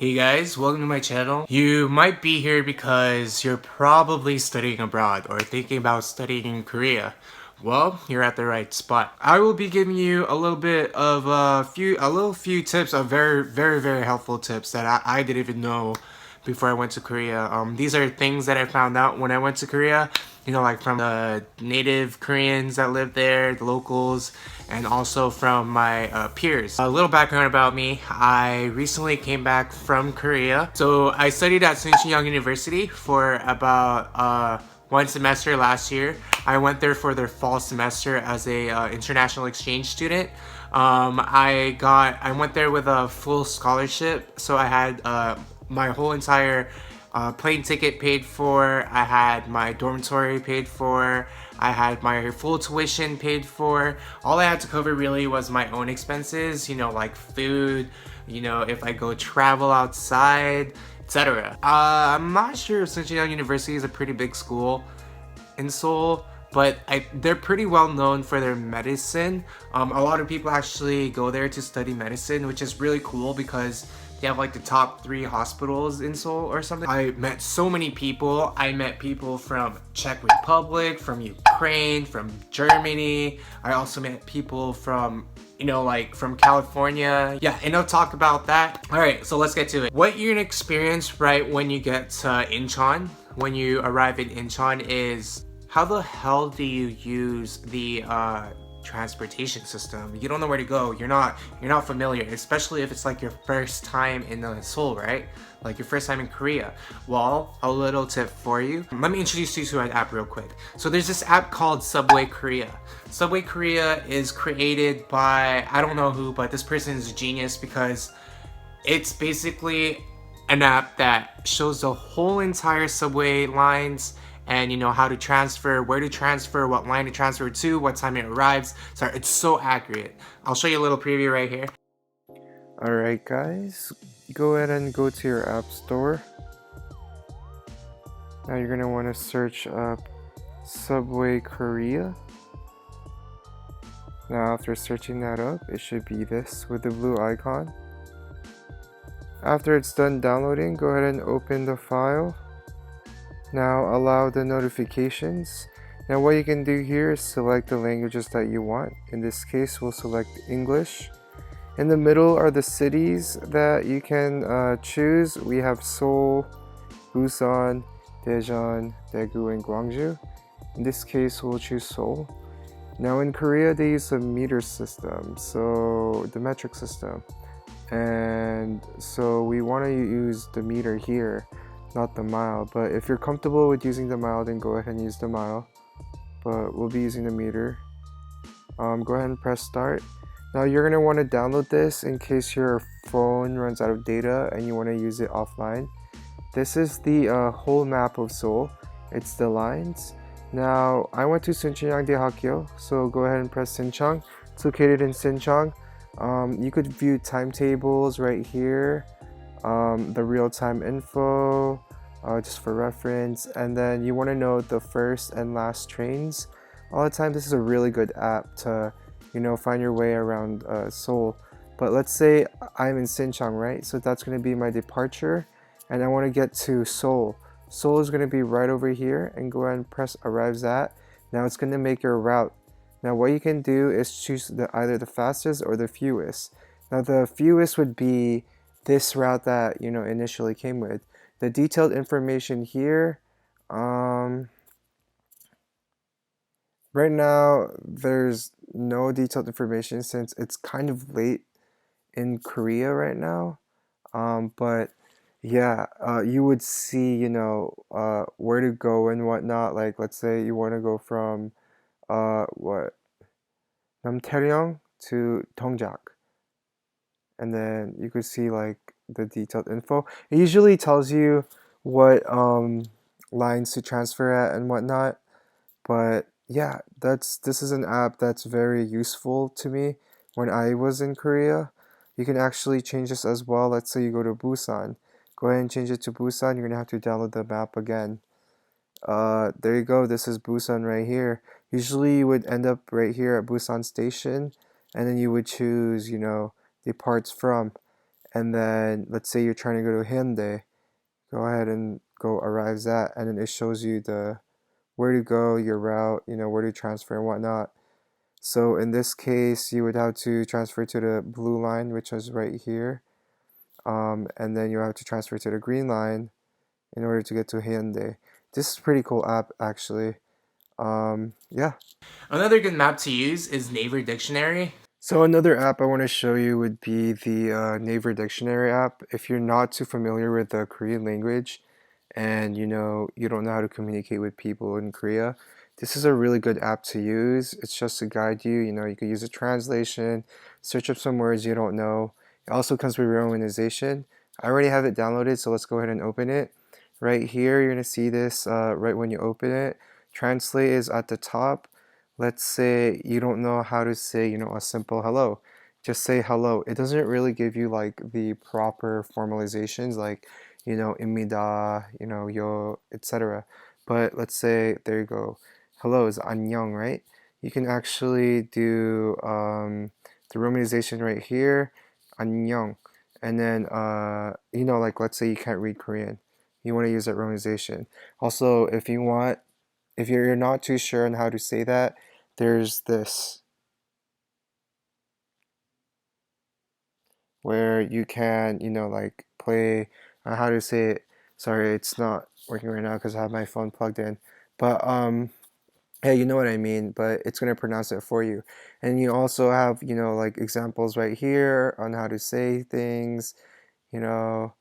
Hey guys, welcome to my channel. You might be here because you're probably studying abroad or thinking about studying in Korea. Well, you're at the right spot. I will be giving you a little bit of a few tips of very helpful tips that I didn't even know before I went to Korea. These are things that I found out when I went to Korea, you know, like from the native Koreans that live there, the locals, and also from my peers. A little background about me: I recently came back from Korea. So I studied at Suncheon University for about one semester last year. I went there for their fall semester as a international exchange student. I went there with a full scholarship, so I had my whole entire plane ticket paid for. I had my dormitory paid for. I had my full tuition paid for. All I had to cover really was my own expenses, you know, like food, you know, if I go travel outside, etc. I'm not sure if Suncheon University is a pretty big school in Seoul, but they're pretty well known for their medicine. A lot of people actually go there to study medicine, which is really cool because they have like the top 3 hospitals in Seoul or something. I met so many people. I met people from Czech Republic, from Ukraine, from Germany. I also met people from, you know, like from California. Yeah, and I'll talk about that. All right, so let's get to it. What you're gonna experience right when you get to Incheon, when you arrive in Incheon, is how the hell do you use the transportation system? You don't know where to go. You're not familiar, especially if it's like your first time in Seoul, right? Like your first time in Korea. Well, a little tip for you. Let me introduce you to an app real quick. So there's this app called Subway Korea. Subway Korea is created by, I don't know who, but this person is a genius because it's basically an app that shows the whole entire subway lines and, you know, how to transfer, where to transfer, what line to transfer to, what time it arrives. Sorry, it's so accurate. I'll show you a little preview right here. Alright guys, go ahead and go to your app store. Now you're going to want to search up Subway Korea. Now after searching that up, it should be this with the blue icon. After it's done downloading, go ahead and open the file. Now allow the notifications. Now what you can do here is select the languages that you want. In this case, we'll select English. In the middle are the cities that you can choose. We have Seoul, Busan, Daejeon, Daegu, and Gwangju. In this case, we'll choose Seoul. Now in Korea, they use a meter system, so the metric system. And so we want to use the meter here, not the mile. But if you're comfortable with using the mile, then go ahead and use the mile. But we'll be using the meter. Go ahead and press start. Now you're going to want to download this in case your phone runs out of data and you want to use it offline. This is the whole map of Seoul. It's the lines. Now I went to Suncheon Daehakyo, so go ahead and press Sinchang. It's located in Sinchang. You could view timetables right here, the real-time info, just for reference, and then you want to know the first and last trains. All the time, this is a really good app to, you know, find your way around Seoul. But let's say I'm in Sinchang, right? So that's going to be my departure, and I want to get to Seoul. Seoul is going to be right over here, and go ahead and press arrives at. Now it's going to make your route. Now what you can do is choose either the fastest or the fewest. Now the fewest would be this route that, you know, initially came with. The detailed information here, right now there's no detailed information since it's kind of late in Korea right now. But yeah, you would see, you know, where to go and whatnot. Like let's say you want to go from Namtaeryong to Dongjak, and then you could see like the detailed info. It usually tells you what lines to transfer at and whatnot. But yeah, this is an app that's very useful to me when I was in Korea. You can actually change this as well. Let's say you go to Busan. Go ahead and change it to Busan. You're gonna have to download the map again. There you go. This is Busan right here. Usually you would end up right here at Busan Station, and then you would choose, you know, departs from. and then let's say you're trying to go to Hyundai, go ahead and go arrives at, and then it shows you the where to go, your route, where to transfer and whatnot. So in this case, you would have to transfer to the blue line, which is right here, and then you have to transfer to the green line in order to get to Hyundai. This is a pretty cool app, actually. Yeah. Another good map to use is Naver Dictionary. So another app I want to show you would be the Naver Dictionary app. If you're not too familiar with the Korean language and you don't know how to communicate with people in Korea, this is a really good app to use. It's just to guide you. You could use a translation, search up some words you don't know. It also comes with romanization. I already have it downloaded, so let's go ahead and open it. Right here, you're going to see this right when you open it. Translate is at the top. Let's say you don't know how to say, a simple hello. Just say hello. It doesn't really give you like the proper formalizations like, 입니다, yo, etc. But let's say, there you go. Hello is 안녕, right? You can actually do the romanization right here, 안녕. And then, like let's say you can't read Korean. You want to use that romanization. Also, if you're not too sure on how to say that, there's this where you can, like play how to say it. Sorry, it's not working right now because I have my phone plugged in. But hey, you know what I mean, but it's gonna pronounce it for you. And you also have, like examples right here on how to say things, you know,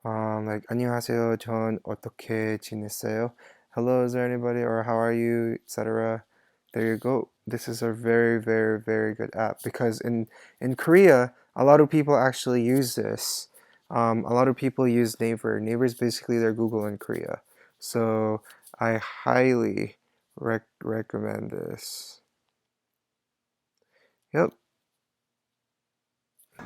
like 안녕하세요, 전 어떻게 지냈어요? Hello, is there anybody? Or how are you, etc. There you go. This is a very, very, very good app because in Korea, a lot of people actually use this. A lot of people use Naver. Naver is basically their Google in Korea. So I highly recommend this. Yep.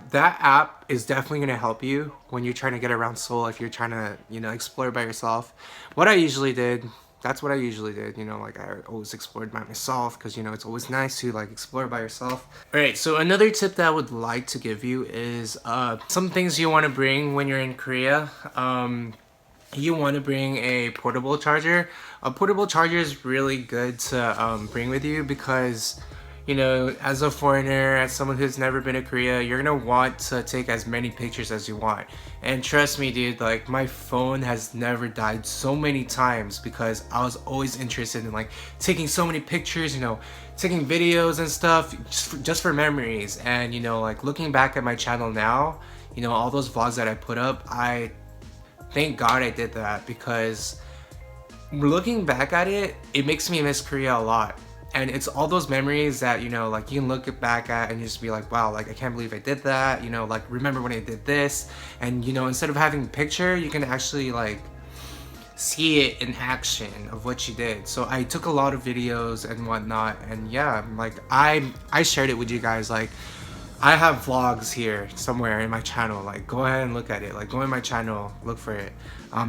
That app is definitely going to help you when you're trying to get around Seoul, if you're trying to, explore by yourself. What I usually did, that's what I usually did, like I always explored by myself because, it's always nice to like explore by yourself. All right, so another tip that I would like to give you is some things you want to bring when you're in Korea. You want to bring a portable charger. A portable charger is really good to bring with you because, as a foreigner, as someone who's never been to Korea, you're gonna want to take as many pictures as you want. And trust me, dude, like my phone has never died so many times because I was always interested in like taking so many pictures, taking videos and stuff just for memories. And, like looking back at my channel now, all those vlogs that I put up, I thank God I did that because looking back at it, it makes me miss Korea a lot. And it's all those memories that, like you can look back at and just be like, wow, like I can't believe I did that, like remember when I did this. And, instead of having a picture, you can actually like see it in action of what you did. So I took a lot of videos and whatnot. And yeah, like I shared it with you guys. Like I have vlogs here somewhere in my channel. Like go ahead and look at it. Like go in my channel, look for it.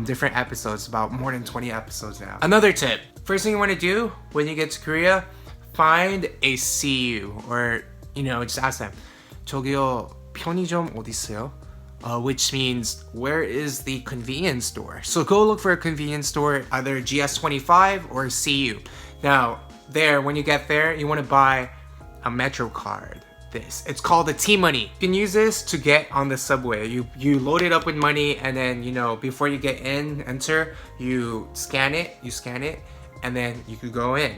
Different episodes, about more than 20 episodes now. Another tip, first thing you want to do when you get to Korea, find a CU or, just ask them, 저기요, 편의점 어디 있어요? Which means, where is the convenience store? So go look for a convenience store, either GS25 or CU. Now, when you get there, you want to buy a Metro card. It's called the T-Money. You can use this to get on the subway. You load it up with money and then, before you enter, you scan it, and then you could go in.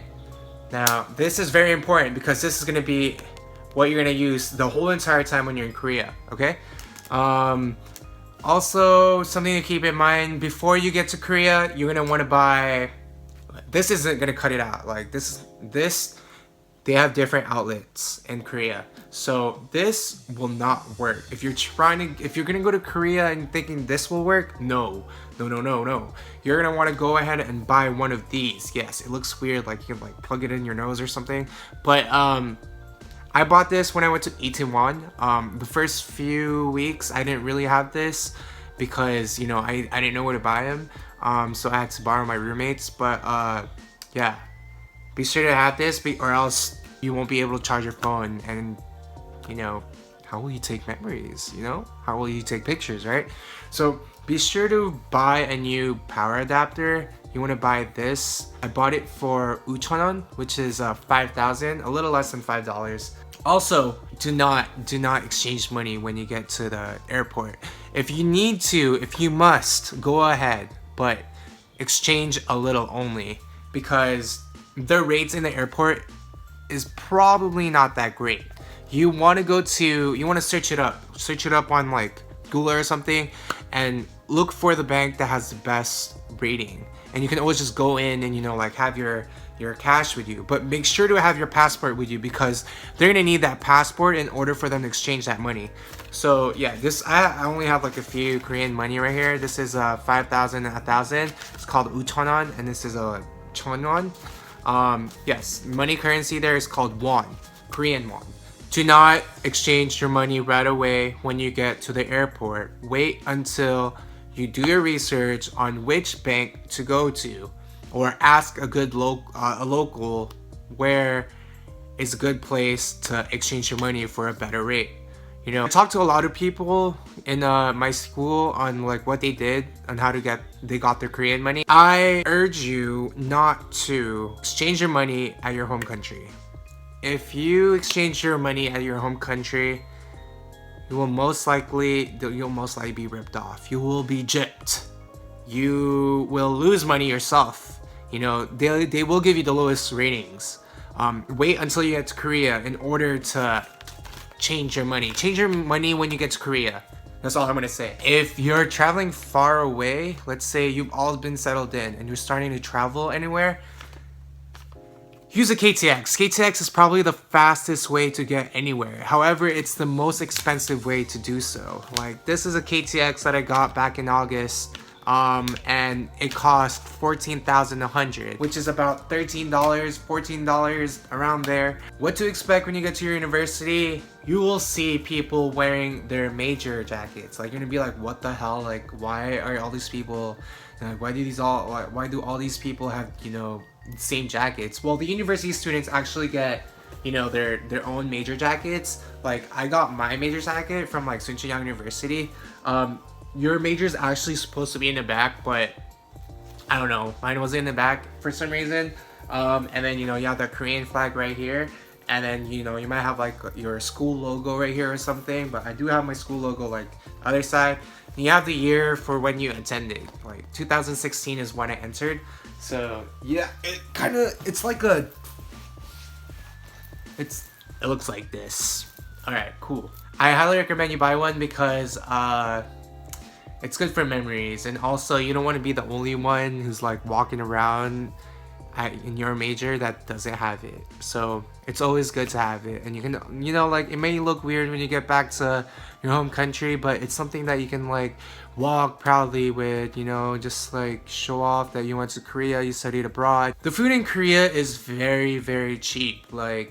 Now, this is very important because this is gonna be what you're gonna use the whole entire time when you're in Korea, okay? Also, something to keep in mind, before you get to Korea, you're gonna wanna buy, this isn't gonna cut it out. Like this, they have different outlets in Korea. So this will not work. If you're gonna go to Korea and thinking this will work, no. You're gonna wanna go ahead and buy one of these. Yes, it looks weird, like you can like plug it in your nose or something. But I bought this when I went to Itaewon. The first few weeks I didn't really have this because, I didn't know where to buy them. So I had to borrow my roommates, but yeah. Be sure to have this or else you won't be able to charge your phone and, how will you take memories, you know? How will you take pictures, right? So be sure to buy a new power adapter. You want to buy this. I bought it for 5,000, which is 5,000, a little less than $5. Also, do not exchange money when you get to the airport. If you need to, if you must, go ahead, but exchange a little only, because the rates in the airport is probably not that great. You want to search it up on like Google or something, and look for the bank that has the best rating. And you can always just go in and, you know, like have your cash with you, but make sure to have your passport with you, because they're gonna need that passport in order for them to exchange that money. So yeah, this I only have like a few Korean money right here. This is 5,000, 1,000. It's called 5,000, and this is a chonwon. Yes, money currency there is called won, Korean won. Do not exchange your money right away when you get to the airport. Wait until you do your research on which bank to go to, or ask a good local where is a good place to exchange your money for a better rate. You know, I talked to a lot of people in my school on like what they did on how to they got their Korean money. I urge you not to exchange your money at your home country. If you exchange your money at your home country, you'll most likely be ripped off. You will be gypped. You will lose money yourself. You know, they will give you the lowest ratings. Wait until you get to Korea in order to change your money. Change your money when you get to Korea. That's all I'm gonna say. If you're traveling far away, let's say you've all been settled in and you're starting to travel anywhere, use a KTX. KTX is probably the fastest way to get anywhere. However, it's the most expensive way to do so. Like, this is a KTX that I got back in August, and it cost 14,100, which is about $13, $14, around there. What to expect when you get to your university? You will see people wearing their major jackets. Like, you're gonna be like, what the hell? Like, why are all these people, like, why do all these people have, you know, same jackets? Well, the university students actually get, you know, their own major jackets. Like, I got my major jacket from like Suncheon University. Your major is actually supposed to be in the back, but I don't know, mine was in the back for some reason. And then, you know, you have the Korean flag right here, and then, you know, you might have like your school logo right here or something, but I do have my school logo like other side. And you have the year for when you attended, like 2016 is when I entered. So yeah, it looks like this. All right, cool. I highly recommend you buy one, because it's good for memories, and also you don't want to be the only one who's like walking around in your major that doesn't have it. So it's always good to have it, and you can, you know, like, it may look weird when you get back to your home country, but it's something that you can like walk proudly with, you know, just like show off that you went to Korea, you studied abroad. The food in Korea is very, very cheap. Like,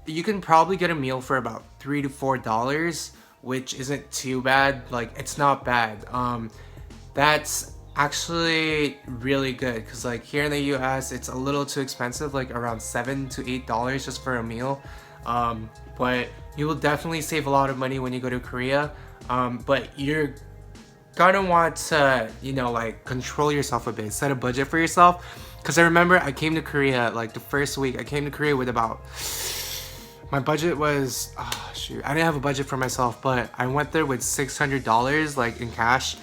you can probably get a meal for about $3 to $4, which isn't too bad. Like, it's not bad. That's actually really good, because like here in the US it's a little too expensive, like around $7 to $8 just for a meal. But you will definitely save a lot of money when you go to Korea. But you're gonna want to, you know, like control yourself a bit, set a budget for yourself. Because I remember I came to Korea, like the first week I came to Korea with about, my budget was, oh shoot, I didn't have a budget for myself, but I went there with $600 like in cash.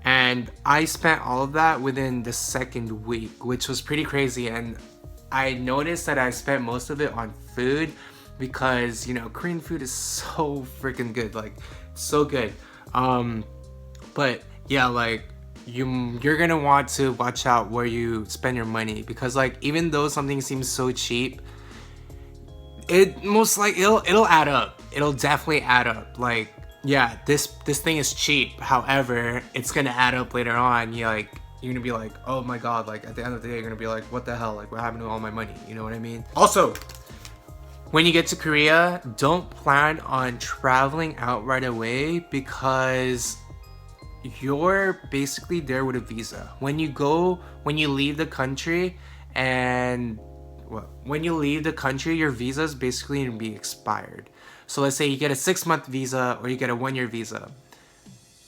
And I spent all of that within the second week, which was pretty crazy. And I noticed that I spent most of it on food, because, you know, Korean food is so freaking good, like so good. But yeah, like you're gonna want to watch out where you spend your money, because like even though something seems so cheap, it'll add up. It'll definitely add up. Like, yeah, this thing is cheap. However, it's gonna add up later on. You're gonna be like, oh my god, like at the end of the day, you're gonna be like, what the hell? Like, what happened to all my money? You know what I mean? Also, when you get to Korea, don't plan on traveling out right away, because you're basically there with a visa. When you leave the country, and when you leave the country, your visa is basically gonna be expired. So let's say you get a 6-month visa or you get a 1-year visa.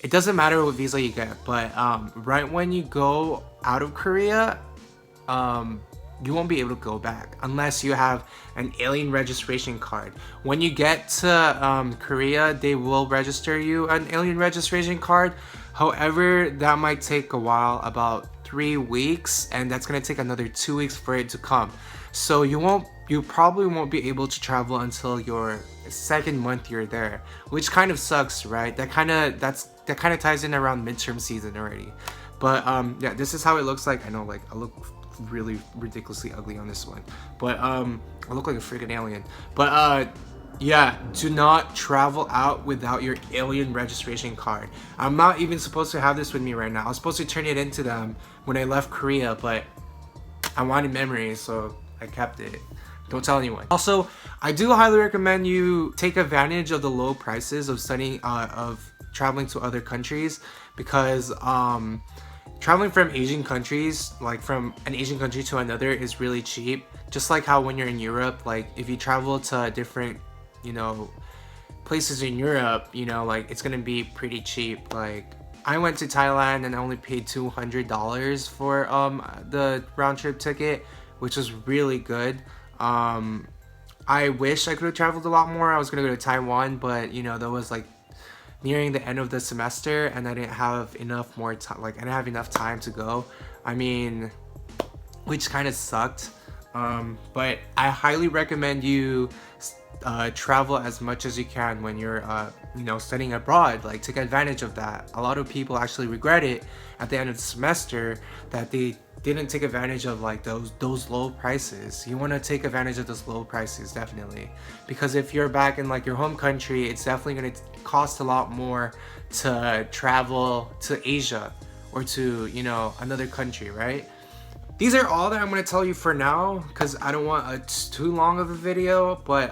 It doesn't matter what visa you get, but right when you go out of Korea, you won't be able to go back unless you have an alien registration card. When you get to Korea, they will register you an alien registration card. However, that might take a while, about 3 weeks, and that's gonna take another 2 weeks for it to come. So you probably won't be able to travel until your 2nd month you're there, which kind of sucks, right? That kind of ties in around midterm season already. But yeah, this is how it looks like. I know, like, I look really ridiculously ugly on this one, but I look like a freaking alien. But yeah, do not travel out without your alien registration card. I'm not even supposed to have this with me right now. I was supposed to turn it into them when I left Korea, but I wanted memories, so I kept it. Don't tell anyone. Also, I do highly recommend you take advantage of the low prices of studying, of traveling to other countries, because traveling from Asian countries, like from an Asian country to another, is really cheap. Just like how when you're in Europe, like if you travel to different, you know, places in Europe, you know, like it's gonna be pretty cheap. Like I went to Thailand and I only paid $200 for the round trip ticket, which was really good. I wish I could have traveled a lot more. I was gonna go to Taiwan, but you know, that was like nearing the end of the semester and I didn't have enough more time, like I didn't have enough time to go. I mean, which kind of sucked. But I highly recommend you travel as much as you can when you're you know, studying abroad. Like, take advantage of that. A lot of people actually regret it at the end of the semester that they didn't take advantage of like those low prices. You want to take advantage of those low prices, definitely, because if you're back in like your home country, it's definitely going to cost a lot more to travel to Asia or to, you know, another country, right? These are all that I'm going to tell you for now, because I don't want too long of a video. But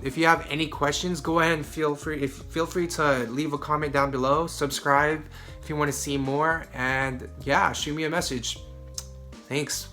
if you have any questions, go ahead and feel free to leave a comment down below. Subscribe if you want to see more, and yeah, shoot me a message. Thanks.